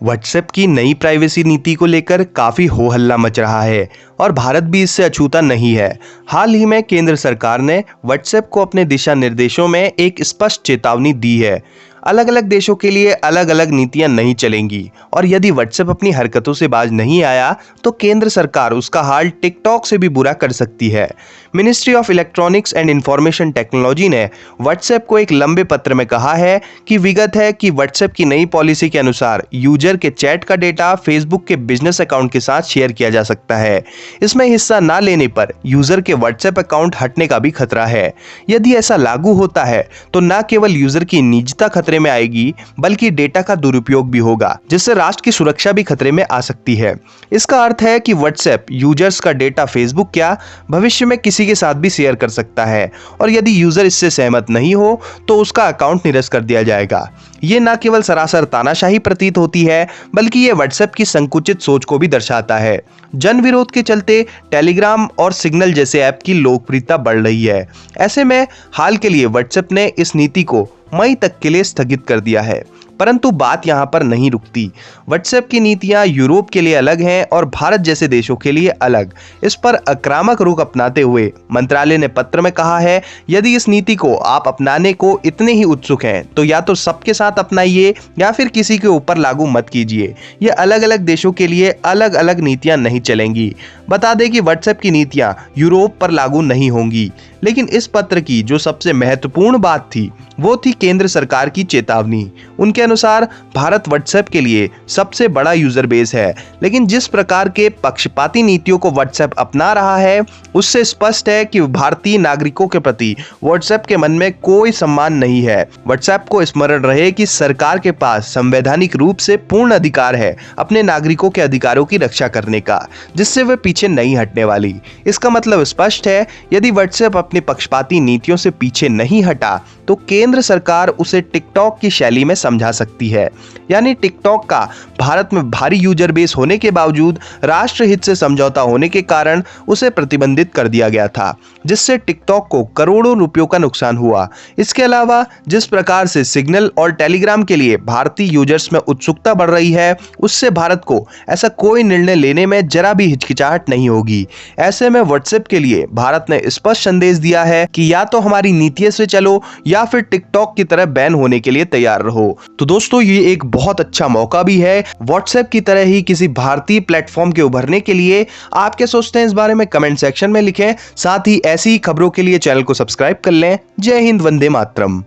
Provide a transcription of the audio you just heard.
WhatsApp की नई privacy नीति को लेकर काफी हो हल्ला मच रहा है और भारत भी इससे अछूता नहीं है। हाल ही में केंद्र सरकार ने व्हाट्सएप को अपने दिशा निर्देशों में एक स्पष्ट चेतावनी दी है। अलग अलग देशों के लिए अलग अलग नीतियां नहीं चलेंगी और यदि व्हाट्सएप अपनी हरकतों से बाज नहीं आया तो केंद्र सरकार उसका हाल टिकटॉक से भी बुरा कर सकती है। Ministry of electronics and information technology ने व्हाट्सएप को एक लंबे पत्र में कहा है कि विगत है कि व्हाट्सएप की नई पॉलिसी के अनुसार यूजर के चैट का डेटा फेसबुक के बिजनेस अकाउंट के साथ शेयर किया जा सकता है। इसमें हिस्सा ना लेने पर यूजर के व्हाट्सएप अकाउंट हटने का भी खतरा है। यदि ऐसा लागू होता है तो न केवल यूजर की निजता खतरे में आएगी बल्कि डेटा का दुरुपयोग भी होगा, जिससे राष्ट्र की सुरक्षा भी खतरे में आ सकती है। इसका अर्थ है कि व्हाट्सएप यूजर्स का डेटा फेसबुक क्या भविष्य में किसी के साथ भी शेयर कर सकता है और यदि यूजर इससे सहमत नहीं हो तो उसका अकाउंट निरस्त कर दिया जाएगा। ये न केवल सरासर तानाशाही प्रतीत होती है बल्कि ये व्हाट्सएप की संकुचित सोच को भी दर्शाता है। जन विरोध के चलते टेलीग्राम और सिग्नल जैसे ऐप की लोकप्रियता बढ़ रही है। ऐसे में हाल के लिए व्हाट्सएप ने इस नीति को मई तक के लिए स्थगित कर दिया है, परंतु बात यहां पर नहीं रुकती। व्हाट्सएप की नीतियां यूरोप के लिए अलग हैं और भारत जैसे देशों के लिए अलग। इस पर आक्रामक रुख अपनाते हुए मंत्रालय ने पत्र में कहा है, यदि इस नीति को आप अपनाने को इतने ही उत्सुक हैं तो या तो सबके साथ अपनाइए या फिर किसी के ऊपर लागू मत कीजिए। ये अलग अलग देशों के लिए अलग अलग नीतियां नहीं चलेंगी। बता दें कि व्हाट्सएप की नीतियां यूरोप पर लागू नहीं होंगी, लेकिन इस पत्र की जो सबसे महत्वपूर्ण बात थी वो थी केंद्र सरकार की चेतावनी। उनके अनुसार भारत व्हाट्सएप के लिए सबसे बड़ा यूजर बेस है, लेकिन जिस प्रकार के पक्षपाती नीतियों को व्हाट्सएप अपना रहा है उससे स्पष्ट है कि भारतीय नागरिकों के प्रति व्हाट्सएप के मन में कोई सम्मान नहीं है। व्हाट्सएप को स्मरण रहे कि सरकार के पास संवैधानिक रूप से पूर्ण अधिकार है अपने नागरिकों के अधिकारों की रक्षा करने का, जिससे वे पीछे नहीं हटने वाली। इसका मतलब स्पष्ट है, यदि व्हाट्सएप अपनी पक्षपाती नीतियों से पीछे नहीं हटा तो केंद्र सरकार उसे टिकटॉक की शैली में समझा सकती है। यानी टिकटॉक का भारत में भारी यूजर बेस होने के बावजूद राष्ट्रहित से समझौता होने के कारण उसे प्रतिबंधित कर दिया गया था, जिससे टिकटॉक को करोड़ों रुपयों का नुकसान हुआ। इसके अलावा जिस प्रकार से सिग्नल और टेलीग्राम के लिए भारतीय यूजर्स में उत्सुकता बढ़ रही है उससे भारत को ऐसा कोई निर्णय लेने में जरा भी हिचकिचाहट नहीं होगी। ऐसे में व्हाट्सएप के लिए भारत ने स्पष्ट संदेश दिया है कि या तो हमारी नीति से चलो या फिर टिकटॉक की तरह बैन होने के लिए तैयार रहो। तो दोस्तों, ये एक बहुत अच्छा मौका भी है व्हाट्सएप की तरह ही किसी भारतीय प्लेटफॉर्म के उभरने के लिए। आप क्या सोचते हैं इस बारे में कमेंट सेक्शन में लिखें। साथ ही ऐसी खबरों के लिए चैनल को सब्सक्राइब कर लें। जय हिंद, वंदे मातरम।